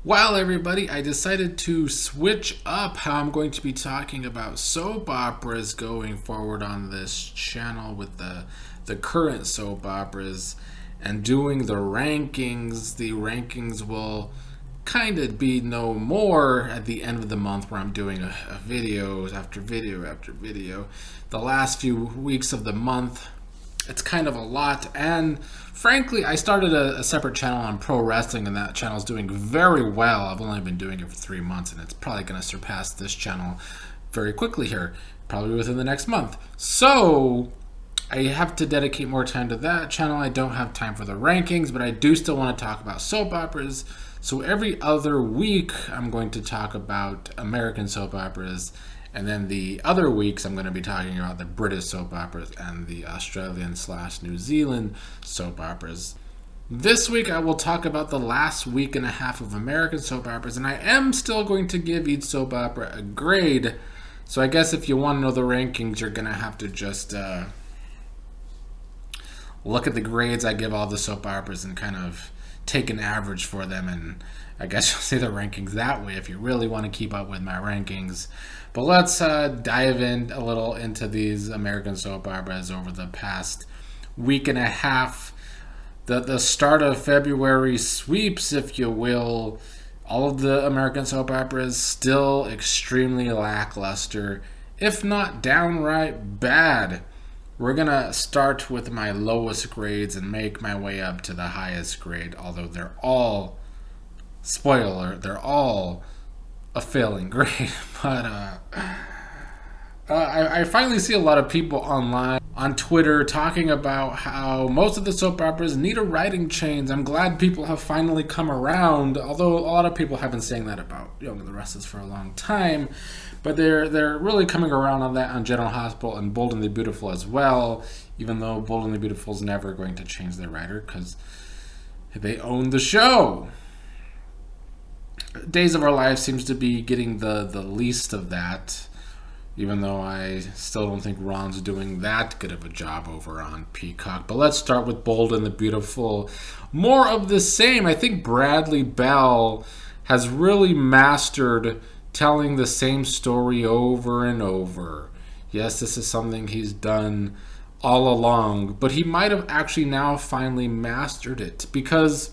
Well, everybody, I decided to switch up how I'm going to be talking about soap operas going forward on this channel with the current soap operas and doing the rankings. The rankings will kind of be no more at the end of the month where I'm doing a videos after video after video. The last few weeks of the month, it's kind of a lot, and frankly I started a separate channel on pro wrestling, and that channel is doing very well. I've only been doing it for 3 months, and it's probably going to surpass this channel very quickly here, probably within the next month. So I have to dedicate more time to that channel. I don't have time for the rankings, but I do still want to talk about soap operas. So every other week I'm going to talk about American soap operas, and then the other weeks, I'm going to be talking about the British soap operas and the Australian/New Zealand soap operas. This week, I will talk about the last week and a half of American soap operas, and I am still going to give each soap opera a grade. So I guess if you want to know the rankings, you're going to have to just look at the grades I give all the soap operas and kind of take an average for them, and I guess you'll see the rankings that way if you really want to keep up with my rankings. But let's dive in a little into these American soap operas over the past week and a half. The start of February sweeps, if you will. All of the American soap operas still extremely lackluster, if not downright bad. We're going to start with my lowest grades and make my way up to the highest grade, although they're all, spoiler, they're all a failing grade. But I finally see a lot of people online on Twitter talking about how most of the soap operas need a writing change. I'm glad people have finally come around, although a lot of people have been saying that about Young and the Restless for a long time. But they're really coming around on that on General Hospital and Bold and the Beautiful as well, even though Bold and the Beautiful is never going to change their writer because they own the show. Days of Our Lives seems to be getting the least of that, even though I still don't think Ron's doing that good of a job over on Peacock. But let's start with Bold and the Beautiful. More of the same. I think Bradley Bell has really mastered telling the same story over and over. Yes, this is something he's done all along, but he might have actually now finally mastered it, because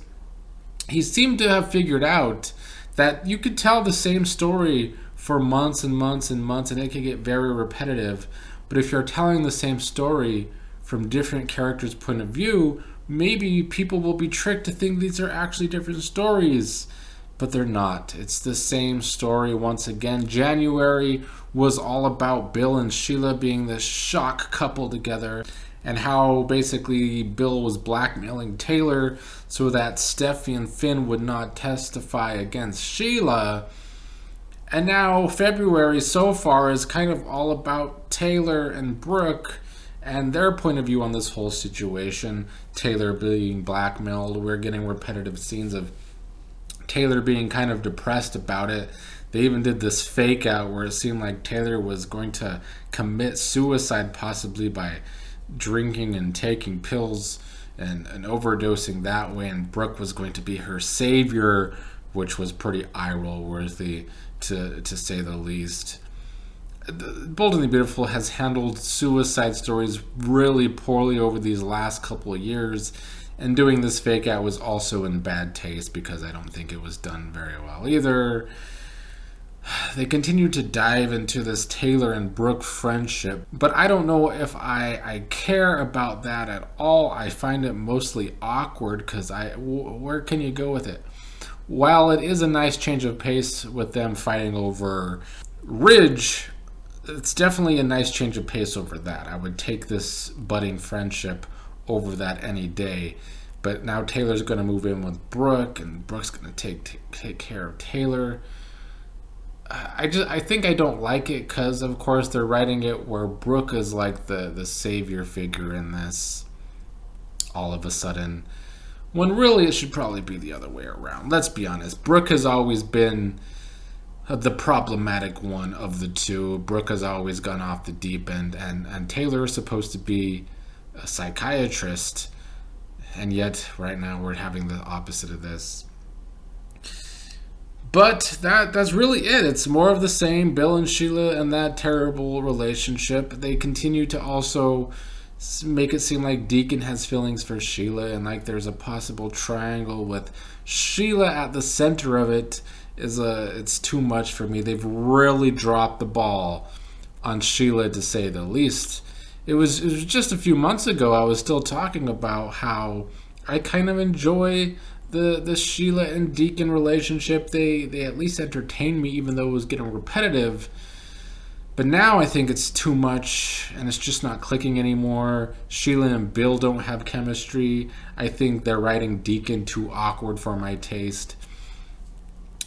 he seemed to have figured out that you could tell the same story for months and months and months, and it can get very repetitive. But if you're telling the same story from different characters' point of view, maybe people will be tricked to think these are actually different stories. But they're not. It's the same story once again. January was all about Bill and Sheila being this shock couple together, and how basically Bill was blackmailing Taylor so that Steffi and Finn would not testify against Sheila. And now February so far is kind of all about Taylor and Brooke and their point of view on this whole situation. Taylor being blackmailed. We're getting repetitive scenes of Taylor being kind of depressed about it. They even did this fake out where it seemed like Taylor was going to commit suicide, possibly by drinking and taking pills and overdosing that way, and Brooke was going to be her savior, which was pretty eye-roll worthy to say the least. Bold and the Beautiful has handled suicide stories really poorly over these last couple of years, and doing this fake out was also in bad taste because I don't think it was done very well either. They continue to dive into this Taylor and Brooke friendship, but I don't know if I care about that at all. I find it mostly awkward because where can you go with it? While it is a nice change of pace with them fighting over Ridge, it's definitely a nice change of pace over that. I would take this budding friendship over that any day. But now Taylor's going to move in with Brooke, and Brooke's going to take care of Taylor. I think I don't like it because, of course, they're writing it where Brooke is like the savior figure in this all of a sudden, when really it should probably be the other way around. Let's be honest. Brooke has always been the problematic one of the two. Brooke has always gone off the deep end, and Taylor is supposed to be a But that's really it. It's more of the same. Bill and Sheila and that terrible relationship. They continue to also make it seem like Deacon has feelings for Sheila, and like there's a possible triangle with Sheila at the center of it. It's too much for me. They've really dropped the ball on Sheila, to say the least. It was just a few months ago I was still talking about how I kind of enjoy the Sheila and Deacon relationship. They at least entertained me, even though it was getting repetitive. But now I think it's too much, and it's just not clicking anymore. Sheila and Bill don't have chemistry. I think they're writing Deacon too awkward for my taste.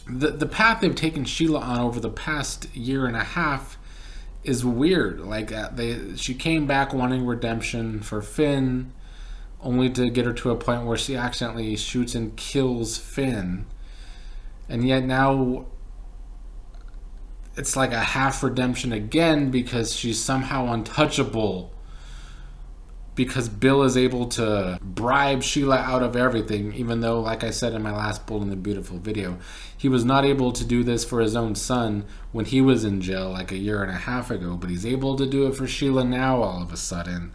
The path they've taken Sheila on over the past year and a half is weird. Like she came back wanting redemption for Finn, only to get her to a point where she accidentally shoots and kills Finn. And yet now it's like a half redemption again because she's somehow untouchable. Because Bill is able to bribe Sheila out of everything, even though, like I said in my last Bold and the Beautiful video, he was not able to do this for his own son when he was in jail like a year and a half ago, but he's able to do it for Sheila now all of a sudden.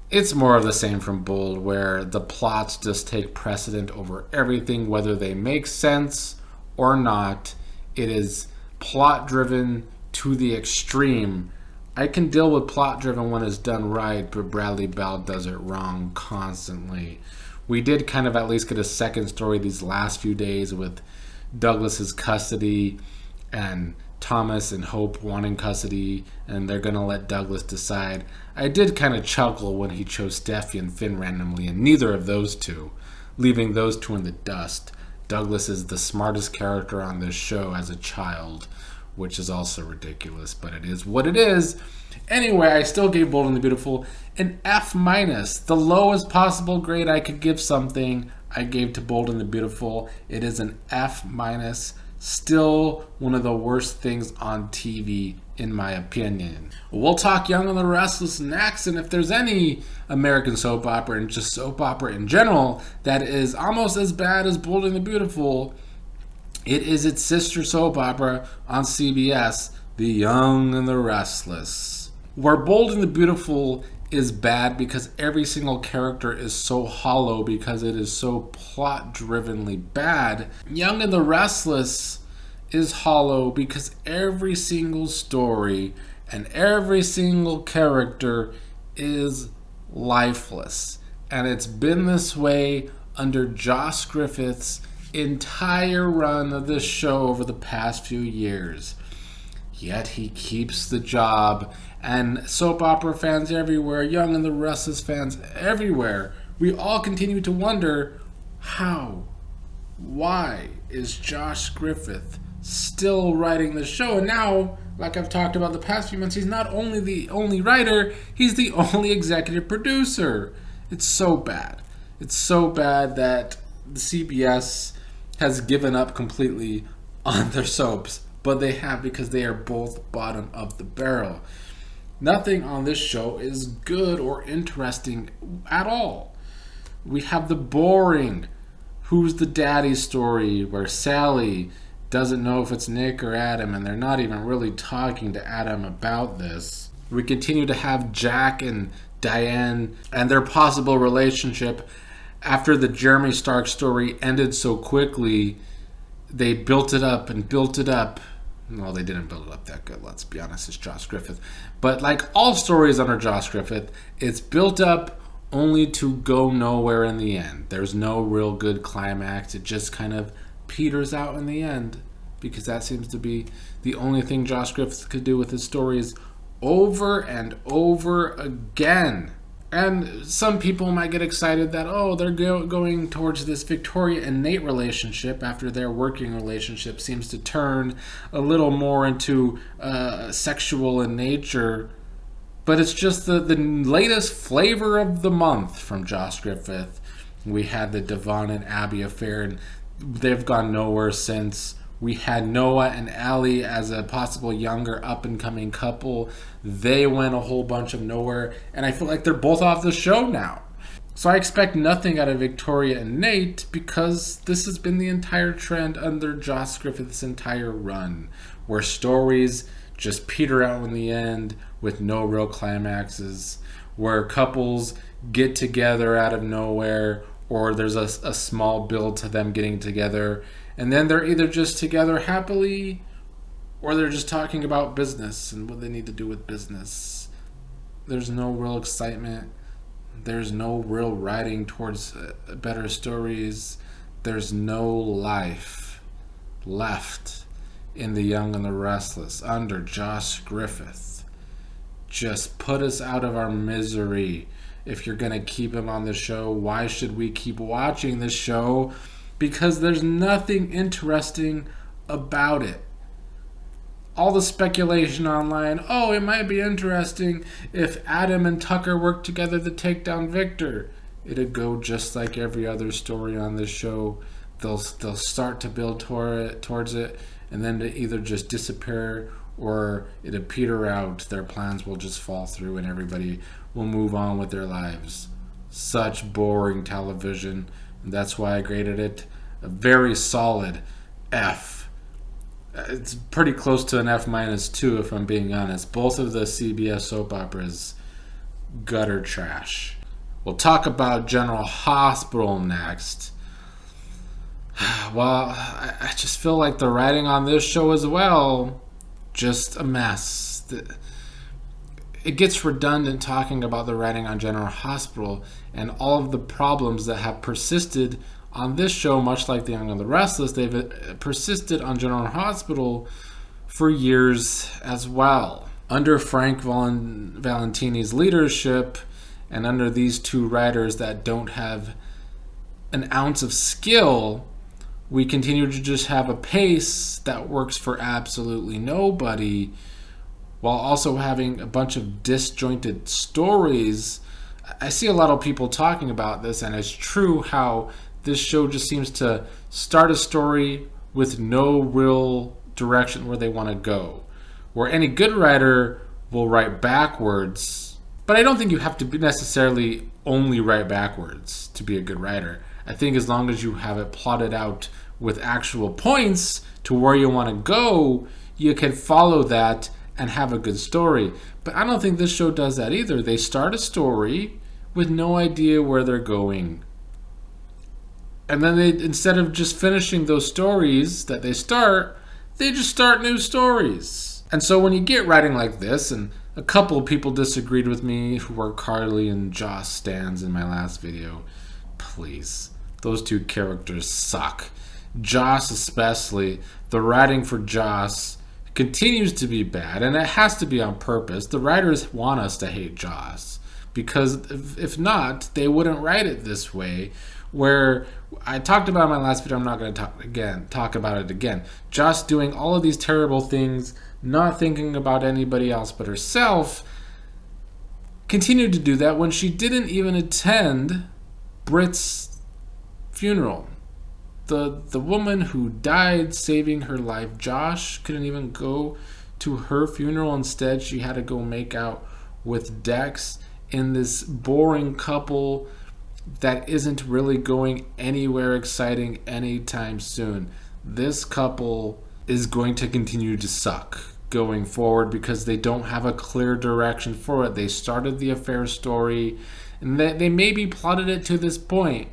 It's more of the same from Bold, where the plots just take precedent over everything, whether they make sense or not. It is plot-driven to the extreme. I can deal with plot-driven when it's done right, but Bradley Bell does it wrong constantly. We did kind of at least get a second story these last few days with Douglas's custody and Thomas and Hope wanting custody, and they're going to let Douglas decide. I did kind of chuckle when he chose Steffi and Finn randomly, and neither of those two, leaving those two in the dust. Douglas is the smartest character on this show as a child, which is also ridiculous, but it is what it is. Anyway, I still gave Bold and the Beautiful an F-, the lowest possible grade I could give something. I gave to Bold and the Beautiful. It is an F-, still one of the worst things on TV, in my opinion. We'll talk Young and the Restless next, and if there's any American soap opera and just soap opera in general that is almost as bad as Bold and the Beautiful, it is its sister soap opera on CBS, The Young and the Restless. Where Bold and the Beautiful is bad because every single character is so hollow because it is so plot-drivenly bad, Young and the Restless is hollow because every single story and every single character is lifeless. And it's been this way under Josh Griffith's entire run of this show over the past few years. Yet he keeps the job, and soap opera fans everywhere, Young and the Restless fans everywhere, we all continue to wonder why is Josh Griffith still writing the show? And now, like I've talked about the past few months, he's not only the only writer, he's the only executive producer. It's so bad. It's so bad that the CBS has given up completely on their soaps, but they have because they are both bottom of the barrel. Nothing on this show is good or interesting at all. We have the boring Who's the Daddy story where Sally doesn't know if it's Nick or Adam, and they're not even really talking to Adam about this. We continue to have Jack and Diane and their possible relationship. After the Jeremy Stark story ended so quickly, they built it up and built it up. Well, they didn't build it up that good, let's be honest, it's Josh Griffith. But like all stories under Josh Griffith, it's built up only to go nowhere in the end. There's no real good climax. It just kind of peters out in the end, because that seems to be the only thing Josh Griffith could do with his stories over and over again. And some people might get excited that, they're going towards this Victoria and Nate relationship after their working relationship seems to turn a little more into sexual in nature. But it's just the latest flavor of the month from Josh Griffith. We had the Devon and Abby affair, and they've gone nowhere since. We had Noah and Allie as a possible younger up-and-coming couple. They went a whole bunch of nowhere, and I feel like they're both off the show now. So I expect nothing out of Victoria and Nate because this has been the entire trend under Josh Griffith's entire run, where stories just peter out in the end with no real climaxes, where couples get together out of nowhere, or there's a small build to them getting together, and then they're either just together happily or they're just talking about business and what they need to do with business. There's no real excitement. There's no real writing towards better stories. There's no life left in The Young and the Restless under Josh Griffith. Just put us out of our misery. If you're going to keep him on the show, why should we keep watching this show? Because there's nothing interesting about it. All the speculation online, oh, it might be interesting if Adam and Tucker work together to take down Victor. It'd go just like every other story on this show. They'll start to build towards it, and then to either just disappear or it'll peter out. Their plans will just fall through and everybody will move on with their lives. Such boring television. And that's why I graded it a very solid F. It's pretty close to an F-2 if I'm being honest. Both of the CBS soap operas, gutter trash. We'll talk about General Hospital next. Well, I just feel like the writing on this show as well, just a mess. It gets redundant talking about the writing on General Hospital and all of the problems that have persisted on this show, much like The Young and the Restless. They've persisted on General Hospital for years as well. Under Frank Valentini's leadership and under these two writers that don't have an ounce of skill, we continue to just have a pace that works for absolutely nobody, while also having a bunch of disjointed stories. I see a lot of people talking about this, and it's true how this show just seems to start a story with no real direction where they want to go. Where any good writer will write backwards, but I don't think you have to necessarily only write backwards to be a good writer. I think as long as you have it plotted out with actual points to where you want to go, you can follow that and have a good story. But I don't think this show does that either. They start a story with no idea where they're going. And then they, instead of just finishing those stories that they start, they just start new stories. And so when you get writing like this, and a couple of people disagreed with me who were Carly and Joss stans in my last video, please, those two characters suck. Joss especially, the writing for Joss continues to be bad, and it has to be on purpose. The writers want us to hate Joss, because if not, they wouldn't write it this way. Where I talked about in my last video, I'm not going to talk about it again. Joss doing all of these terrible things, not thinking about anybody else but herself, continued to do that when she didn't even attend Britt's funeral. The woman who died saving her life, Josh, couldn't even go to her funeral. Instead, she had to go make out with Dex in this boring couple that isn't really going anywhere exciting anytime soon. This couple is going to continue to suck going forward because they don't have a clear direction for it. They started the affair story and they maybe plotted it to this point,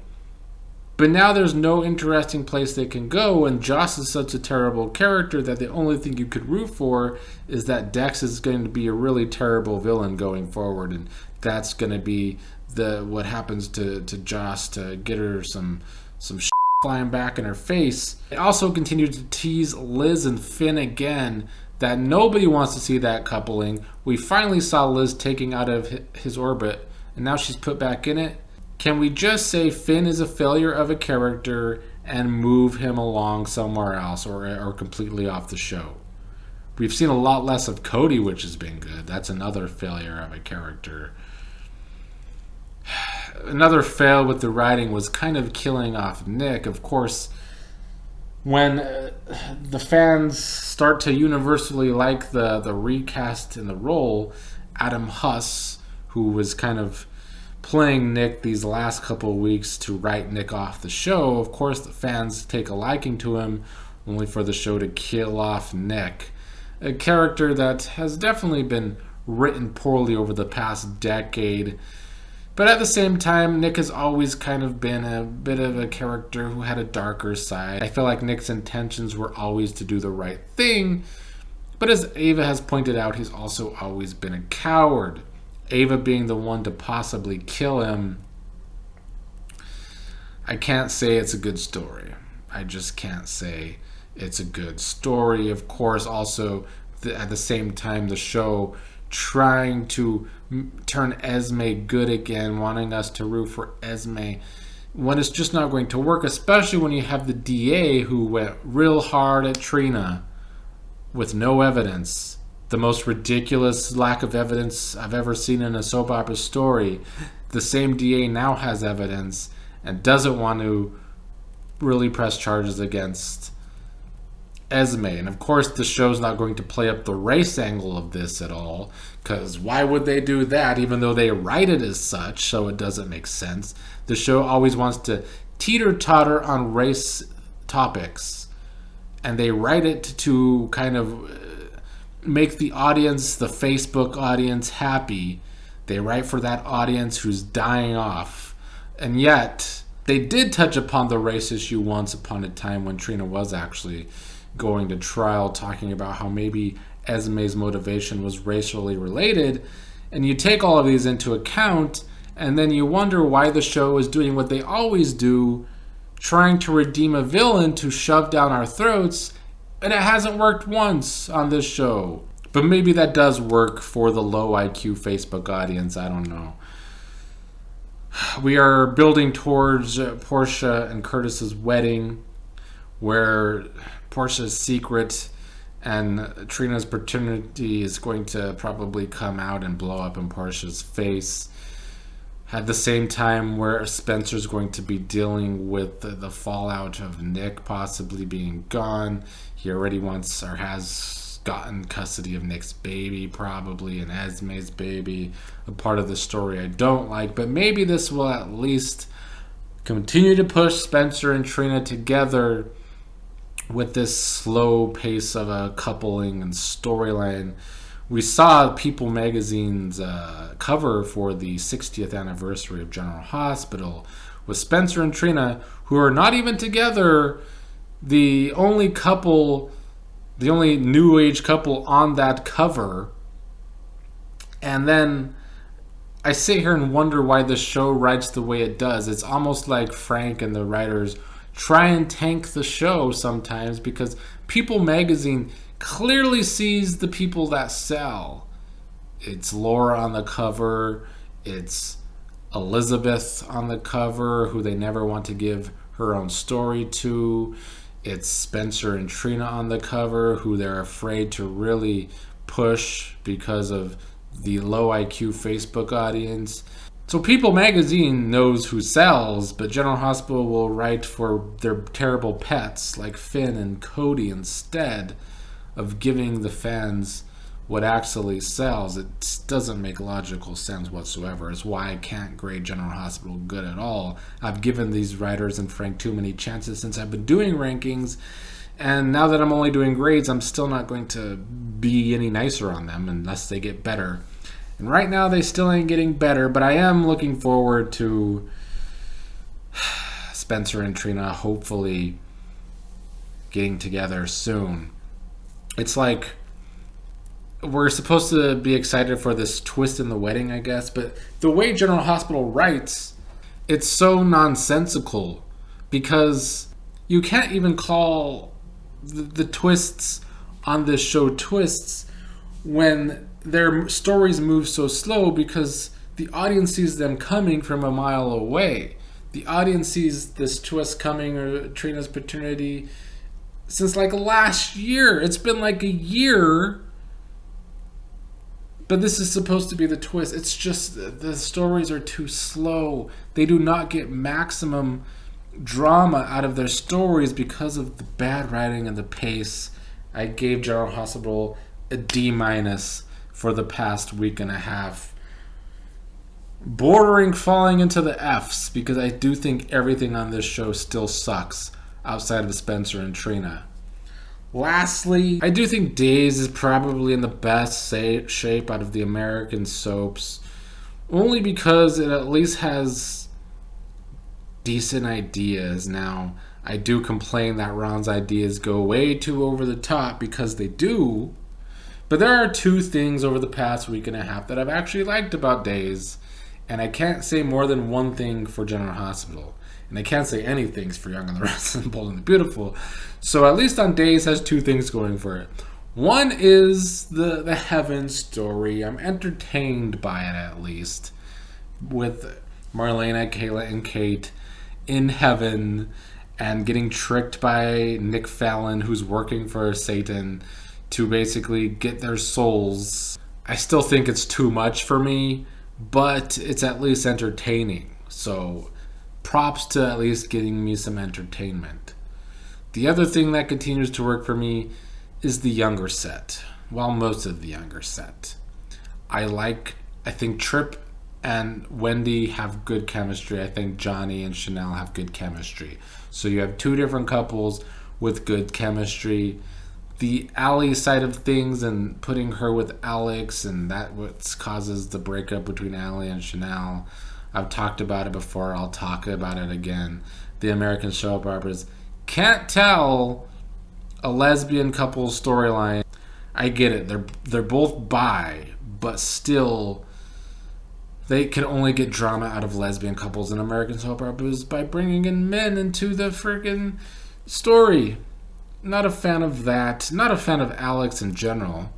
but now there's no interesting place they can go, and Joss is such a terrible character that the only thing you could root for is that Dex is going to be a really terrible villain going forward, and that's going to be what happens to Joss to get her some shit flying back in her face. It also continued to tease Liz and Finn again, that nobody wants to see that coupling. We finally saw Liz taking out of his orbit, and now she's put back in it. Can we just say Finn is a failure of a character and move him along somewhere else, or completely off the show? We've seen a lot less of Cody, which has been good. That's another failure of a character. Another fail with the writing was kind of killing off Nick. Of course, when the fans start to universally like the recast in the role, Adam Huss, who was kind of playing Nick these last couple of weeks to write Nick off the show. Of course, the fans take a liking to him, only for the show to kill off Nick, a character that has definitely been written poorly over the past decade. But at the same time, Nick has always kind of been a bit of a character who had a darker side. I feel like Nick's intentions were always to do the right thing, but as Ava has pointed out, he's also always been a coward. Ava being the one to possibly kill him. I can't say it's a good story. I just can't say it's a good story. Of course, also, at the same time, the show trying to turn Esme good again, wanting us to root for Esme, when it's just not going to work, especially when you have the DA who went real hard at Trina with no evidence. The most ridiculous lack of evidence I've ever seen in a soap opera story. The same DA now has evidence and doesn't want to really press charges against Esme. And of course, the show's not going to play up the race angle of this at all, because why would they do that, even though they write it as such, so it doesn't make sense. The show always wants to teeter-totter on race topics, and they write it to kind of make the audience, the Facebook audience, happy. They write for that audience who's dying off. And yet, they did touch upon the race issue once upon a time when Trina was actually going to trial, talking about how maybe Esme's motivation was racially related. And you take all of these into account, and then you wonder why the show is doing what they always do, trying to redeem a villain to shove down our throats, and it hasn't worked once on this show. But maybe that does work for the low IQ Facebook audience, I don't know. We are building towards Portia and Curtis's wedding, where Portia's secret and Trina's paternity is going to probably come out and blow up in Portia's face. At the same time where Spencer's going to be dealing with the fallout of Nick possibly being gone. He already wants or has gotten custody of Nick's baby probably, and Esme's baby. A part of the story I don't like, but maybe this will at least continue to push Spencer and Trina together with this slow pace of a coupling and storyline. We saw People magazine's cover for the 60th anniversary of General Hospital with Spencer and Trina, who are not even together, the only new age couple on that cover. And then I sit here and wonder why the show writes the way it does. It's almost like Frank and the writers try and tank the show sometimes, because People magazine clearly sees the people that sell. It's Laura on the cover, it's Elizabeth on the cover, who they never want to give her own story to. It's Spencer and Trina on the cover, who they're afraid to really push because of the low IQ Facebook audience. So People magazine knows who sells, but General Hospital will write for their terrible pets like Finn and Cody instead of giving the fans what actually sells. It doesn't make logical sense whatsoever. It's why I can't grade General Hospital good at all. I've given these writers and Frank too many chances since I've been doing rankings, and now that I'm only doing grades, I'm still not going to be any nicer on them unless they get better. And right now they still ain't getting better, but I am looking forward to Spencer and Trina hopefully getting together soon. It's like we're supposed to be excited for this twist in the wedding, I guess, but the way General Hospital writes, it's so nonsensical, because you can't even call the twists on this show twists when their stories move so slow, because the audience sees them coming from a mile away. The audience sees this twist coming, or Trina's paternity, since like last year. It's been like a year, but this is supposed to be the twist. It's just the stories are too slow. They do not get maximum drama out of their stories because of the bad writing and the pace. I gave General Hospital a D- for the past week and a half. bordering falling into the F's because I do think everything on this show still sucks outside of Spencer and Trina. Lastly, I do think Days is probably in the best shape out of the American soaps, only because it at least has decent ideas. Now, I do complain that Ron's ideas go way too over the top because they do, but there are two things over the past week and a half that I've actually liked about Days, and I can't say more than one thing for General Hospital. And I can't say any things for Young and the Restless and Bold and the Beautiful. So at least on Days has two things going for it. One is the Heaven story. I'm entertained by it at least. With Marlena, Kayla, and Kate in heaven and getting tricked by Nick Fallon, who's working for Satan, to basically get their souls. I still think it's too much for me, but it's at least entertaining. So props to at least getting me some entertainment. The other thing that continues to work for me is the younger set. Well, most of the younger set. I think Tripp and Wendy have good chemistry. I think Johnny and Chanel have good chemistry. So you have two different couples with good chemistry. The Allie side of things and putting her with Alex, and that what causes the breakup between Allie and Chanel. I've talked about it before. I'll talk about it again. The American soap operas can't tell a lesbian couple storyline. I get it. They're both bi, but still, they can only get drama out of lesbian couples in American soap operas by bringing in men into the friggin' story. Not a fan of that. Not a fan of Alex in general.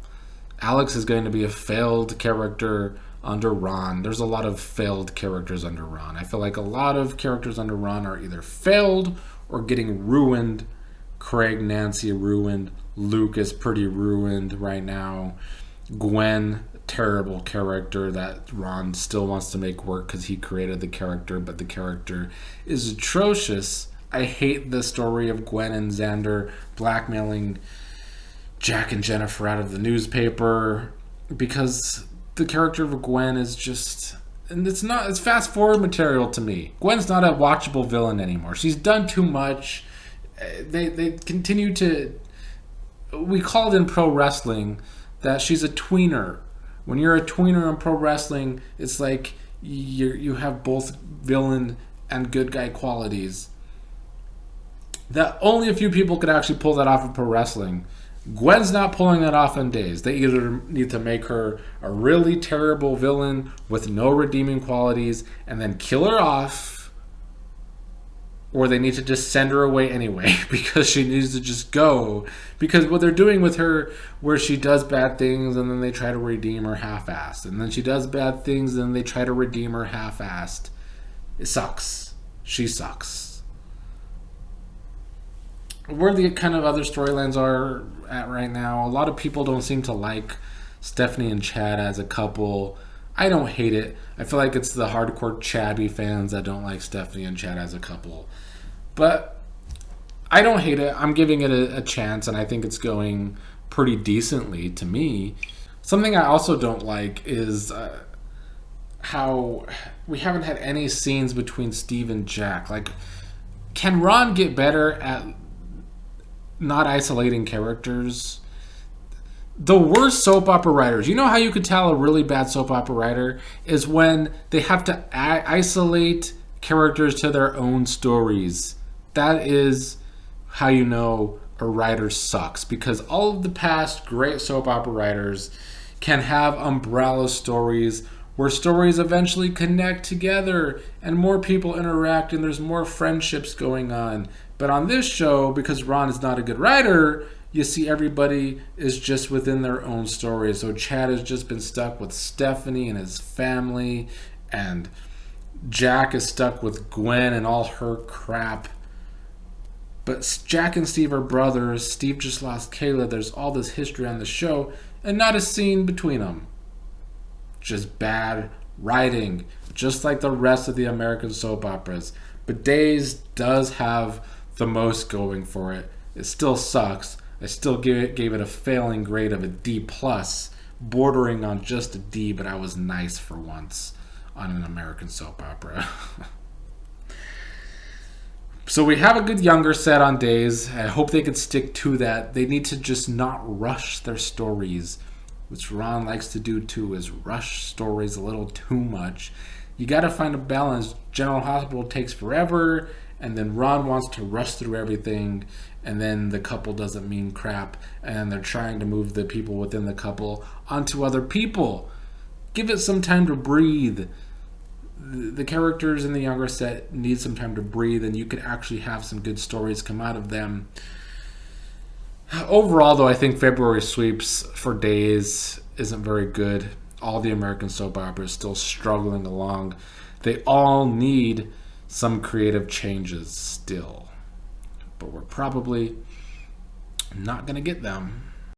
Alex is going to be a failed character under Ron. There's a lot of failed characters under Ron. I feel like a lot of characters under Ron are either failed or getting ruined. Craig, Nancy ruined. Luke is pretty ruined right now. Gwen, terrible character that Ron still wants to make work because he created the character, but the character is atrocious. I hate the story of Gwen and Xander blackmailing Jack and Jennifer out of the newspaper because the character of Gwen is just, and it's fast forward material to me. Gwen's not a watchable villain anymore. She's done too much. They continue to, we called in pro wrestling that she's a tweener. When you're a tweener in pro wrestling, it's like you have both villain and good guy qualities. That only a few people could actually pull that off in pro wrestling. Gwen's not pulling that off in Days. They either need to make her a really terrible villain with no redeeming qualities and then kill her off, or they need to just send her away anyway because she needs to just go. Because what they're doing with her, where she does bad things and then they try to redeem her half-assed, and then she does bad things and they try to redeem her half-assed, it sucks. She sucks. Where the kind of other storylines are at right now, a lot of people don't seem to like Stephanie and Chad as a couple. I don't hate it. I feel like it's the hardcore Chabby fans that don't like Stephanie and Chad as a couple. But I don't hate it. I'm giving it a chance, and I think it's going pretty decently to me. Something I also don't like is how we haven't had any scenes between Steve and Jack. Like, can Ron get better at not isolating characters? The worst soap opera writers, you know how you could tell a really bad soap opera writer is when they have to isolate characters to their own stories. That is how you know a writer sucks, because all of the past great soap opera writers can have umbrella stories where stories eventually connect together and more people interact and there's more friendships going on. But on this show, because Ron is not a good writer, you see everybody is just within their own story. So Chad has just been stuck with Stephanie and his family, and Jack is stuck with Gwen and all her crap. But Jack and Steve are brothers. Steve just lost Kayla. There's all this history on the show, and not a scene between them. Just bad writing, just like the rest of the American soap operas. But Days does have the most going for it. It still sucks. I still gave it a failing grade of a D+, bordering on just a D, but I was nice for once on an American soap opera. So we have a good younger set on Days. I hope they can stick to that. They need to just not rush their stories, which Ron likes to do too, is rush stories a little too much. You got to find a balance. General Hospital takes forever, and then Ron wants to rush through everything, and then the couple doesn't mean crap, and they're trying to move the people within the couple onto other people. Give it some time to breathe. The characters in the younger set need some time to breathe, and you could actually have some good stories come out of them. Overall, though, I think February sweeps for Days isn't very good. All the American soap operas still struggling along. They all need some creative changes still, but we're probably not going to get them.